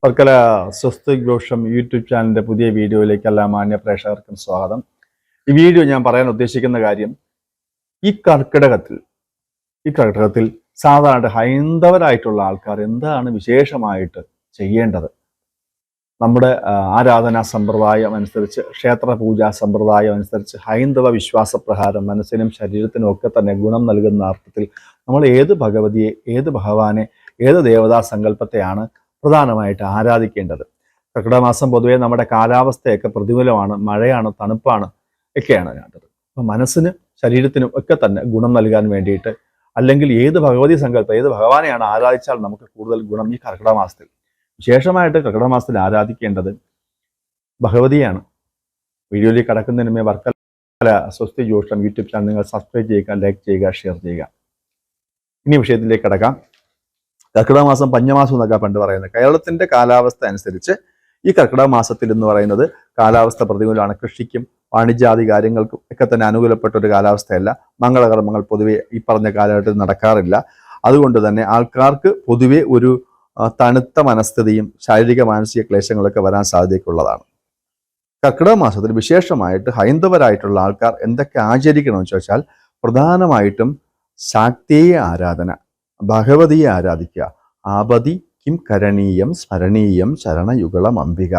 Varkala Swastik ഘോഷം YouTube ചാനലിൻ്റെ പുതിയ വീഡിയോയിലേക്ക് എല്ലാ മാന്യ പ്രേക്ഷകർക്കും സ്വാഗതം. ഈ വീഡിയോ ഞാൻ പറയാൻ ഉദ്ദേശിക്കുന്ന കാര്യം, ഈ കർക്കിടകത്തിൽ സാധാരണ ഹൈന്ദവരായിട്ടുള്ള ആൾക്കാർ എന്താണ് വിശേഷമായിട്ട് ചെയ്യേണ്ടത്? നമ്മുടെ ആരാധനാ സമ്പ്രദായം അനുസരിച്ച്, ക്ഷേത്ര പൂജാ സമ്പ്രദായം അനുസരിച്ച്, ഹൈന്ദവ വിശ്വാസപ്രകാരം മനസ്സിനും ശരീരത്തിനും ഒക്കെ തന്നെ ഗുണം നൽകുന്ന അർത്ഥത്തിൽ നമ്മൾ ഏത് ഭഗവതിയെ, ഏത് ഭഗവാനെ, ഏത് ദേവതാ സങ്കല്പത്തെയാണ് പ്രധാനമായിട്ട് ആരാധിക്കേണ്ടത്? കർക്കിടക പൊതുവെ നമ്മുടെ കാലാവസ്ഥയൊക്കെ പ്രതികൂലമാണ്, മഴയാണ്, തണുപ്പാണ് ഒക്കെയാണ് വേണ്ടത്. അപ്പം മനസ്സിന് ശരീരത്തിനും ഒക്കെ തന്നെ ഗുണം നൽകാൻ വേണ്ടിയിട്ട്, അല്ലെങ്കിൽ ഏത് ഭഗവതി സങ്കല്പം, ഏത് ഭഗവാനെയാണ് ആരാധിച്ചാൽ നമുക്ക് കൂടുതൽ ഗുണം? ഈ കർക്കിടക മാസത്തിൽ വിശേഷമായിട്ട് കർക്കിടക മാസത്തിൽ ആരാധിക്കേണ്ടത് ഭഗവതിയാണ്. വീഡിയോയിലേക്ക് കടക്കുന്നതിന് മുമ്പേ വർക്കല സ്വസ്തി ജ്യോഷം യൂട്യൂബ് ചാനൽ നിങ്ങൾ സബ്സ്ക്രൈബ് ചെയ്യുക, ലൈക്ക് ചെയ്യുക, ഷെയർ ചെയ്യുക. ഇനി വിഷയത്തിലേക്ക് കടക്കാം. കർക്കിടക മാസം പഞ്ഞമാസം എന്നൊക്കെ പണ്ട് പറയുന്നത്. കേരളത്തിന്റെ കാലാവസ്ഥ അനുസരിച്ച് ഈ കർക്കിടക മാസത്തിൽ എന്ന് പറയുന്നത് കാലാവസ്ഥ പ്രതികൂലമാണ്. കൃഷിക്കും വാണിജ്യാദി കാര്യങ്ങൾക്കും ഒക്കെ തന്നെ അനുകൂലപ്പെട്ട ഒരു കാലാവസ്ഥയല്ല. മംഗളകർമ്മങ്ങൾ പൊതുവെ ഈ പറഞ്ഞ കാലഘട്ടത്തിൽ നടക്കാറില്ല. അതുകൊണ്ട് തന്നെ ആൾക്കാർക്ക് പൊതുവെ ഒരു തണുത്ത മനസ്ഥിതിയും ശാരീരിക മാനസിക ക്ലേശങ്ങളൊക്കെ വരാൻ സാധ്യതയുള്ളതാണ്. കർക്കിടക മാസത്തിൽ വിശേഷമായിട്ട് ഹൈന്ദവരായിട്ടുള്ള ആൾക്കാർ എന്തൊക്കെ ആചരിക്കണമെന്ന് ചോദിച്ചാൽ, പ്രധാനമായിട്ടും ശാക്തേയ ആരാധന, ഭഗവതിയെ ആരാധിക്കുക. ആപതി കിം കരണീയം സ്മരണീയം ശരണയുഗളം അംബിക.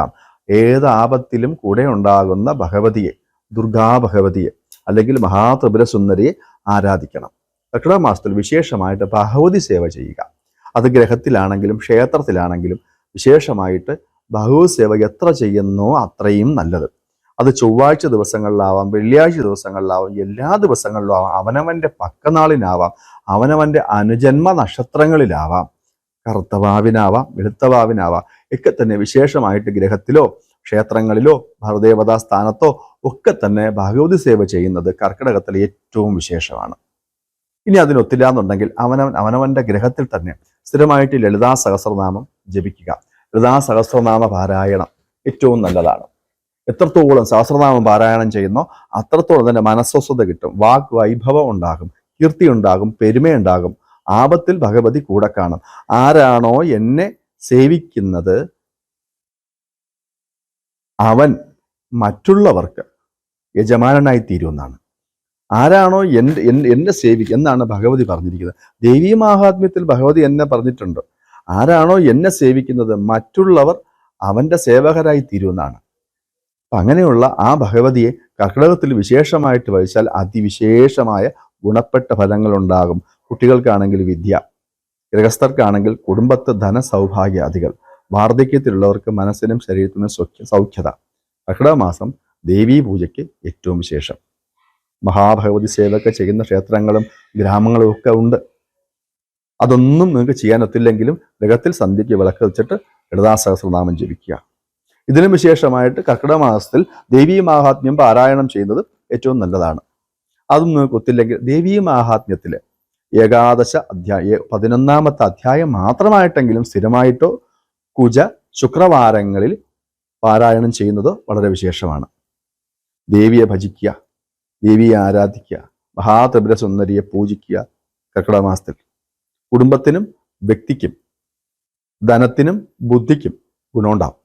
ഏത് ആപത്തിലും കൂടെ ഉണ്ടാകുന്ന ഭഗവതിയെ, ദുർഗാ ഭഗവതിയെ അല്ലെങ്കിൽ മഹാത്രിപുര സുന്ദരിയെ ആരാധിക്കണം. കർക്കിടക മാസത്തിൽ വിശേഷമായിട്ട് ഭഗവതി സേവ ചെയ്യുക. അത് ഗ്രഹത്തിലാണെങ്കിലും ക്ഷേത്രത്തിലാണെങ്കിലും വിശേഷമായിട്ട് ഭഗവത് സേവ എത്ര ചെയ്യുന്നോ അത്രയും നല്ലത്. അത് ചൊവ്വാഴ്ച ദിവസങ്ങളിലാവാം, വെള്ളിയാഴ്ച ദിവസങ്ങളിലാവാം, എല്ലാ ദിവസങ്ങളിലും ആവാം, അവനവൻ്റെ പക്കനാളിനാവാം, അവനവൻ്റെ അനുജന്മ നക്ഷത്രങ്ങളിലാവാം, കറുത്തവാവിനാവാം, വെളുത്തവാവിനാവാം ഒക്കെ തന്നെ വിശേഷമായിട്ട് ഗ്രഹത്തിലോ ക്ഷേത്രങ്ങളിലോ ഭരദേവതാ സ്ഥാനത്തോ ഒക്കെ തന്നെ ഭഗവതി സേവ ചെയ്യുന്നത് കർക്കിടകത്തിൽ ഏറ്റവും വിശേഷമാണ്. ഇനി അതിനൊത്തില്ല എന്നുണ്ടെങ്കിൽ അവനവൻ്റെ ഗ്രഹത്തിൽ തന്നെ സ്ഥിരമായിട്ട് ലളിതാ സഹസ്രനാമം ജപിക്കുക. ലളിതാ സഹസ്രനാമ പാരായണം ഏറ്റവും നല്ലതാണ്. എത്രത്തോളം സഹസ്രനാമം പാരായണം ചെയ്യുന്നോ അത്രത്തോളം തന്നെ മനസ്വസ്ഥത കിട്ടും, വാഗ് വൈഭവം ഉണ്ടാകും, കീർത്തി ഉണ്ടാകും, പെരുമയുണ്ടാകും. ആപത്തിൽ ഭഗവതി കൂടെ കാണും. ആരാണോ എന്നെ സേവിക്കുന്നത് അവൻ മറ്റുള്ളവർക്ക് യജമാനനായി തീരുമെന്നാണ്. ആരാണോ എന്നെ സേവിക്കുക എന്നാണ് ഭഗവതി പറഞ്ഞിരിക്കുന്നത്. ദേവീ മഹാത്മ്യത്തിൽ ഭഗവതി എന്നെ പറഞ്ഞിട്ടുണ്ട്, ആരാണോ എന്നെ സേവിക്കുന്നത് മറ്റുള്ളവർ അവൻ്റെ സേവകരായി തീരുമെന്നാണ്. അങ്ങനെയുള്ള ആ ഭഗവതിയെ കർക്കിടകത്തിൽ വിശേഷമായിട്ട് വഹിച്ചാൽ അതിവിശേഷമായ ഗുണപ്പെട്ട ഫലങ്ങൾ ഉണ്ടാകും. കുട്ടികൾക്കാണെങ്കിൽ വിദ്യ, ഗൃഹസ്ഥർക്കാണെങ്കിൽ കുടുംബത്ത് ധനസൗഭാഗ്യാദികൾ, വാർദ്ധക്യത്തിലുള്ളവർക്ക് മനസ്സിനും ശരീരത്തിനും സൗഖ്യത. കർക്കിടക മാസം ദേവീ പൂജയ്ക്ക് ഏറ്റവും വിശേഷം. മഹാഭഗവതി സേവയൊക്കെ ചെയ്യുന്ന ക്ഷേത്രങ്ങളും ഗ്രാമങ്ങളും ഒക്കെ ഉണ്ട്. അതൊന്നും നിങ്ങൾക്ക് ചെയ്യാനൊത്തില്ലെങ്കിലും ഗൃഹത്തിൽ സന്ധ്യയ്ക്ക് വിളക്ക് വെച്ചിട്ട് ലളിതാ സഹസ്രനാമം ജപിക്കുക. ഇതിനും വിശേഷമായിട്ട് കർക്കിടക മാസത്തിൽ ദേവീ മാഹാത്മ്യം പാരായണം ചെയ്യുന്നത് ഏറ്റവും നല്ലതാണ്. അതും നിങ്ങൾക്ക് ഒത്തില്ലെങ്കിൽ ദേവീ മാഹാത്മ്യത്തിലെ ഏകാദശ അധ്യായം 11ാമത്തെ അധ്യായം മാത്രമായിട്ടെങ്കിലും സ്ഥിരമായിട്ടോ കുജ ശുക്രവാരങ്ങളിൽ പാരായണം ചെയ്യുന്നത് വളരെ വിശേഷമാണ്. ദേവിയെ ഭജിക്കുക, ദേവിയെ ആരാധിക്കുക, മഹാത്രിപുര സുന്ദരിയെ പൂജിക്കുക. കർക്കിടക മാസത്തിൽ കുടുംബത്തിനും വ്യക്തിക്കും ധനത്തിനും ബുദ്ധിക്കും ഗുണമുണ്ടാവും.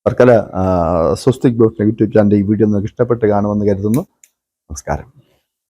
വർക്കല സ്വസ്തിക് യൂട്യൂബ് ചാനലിൻ്റെ ഈ വീഡിയോ നിങ്ങൾക്ക് ഇഷ്ടപ്പെട്ട് കാണുമെന്ന് കരുതുന്നു. നമസ്കാരം.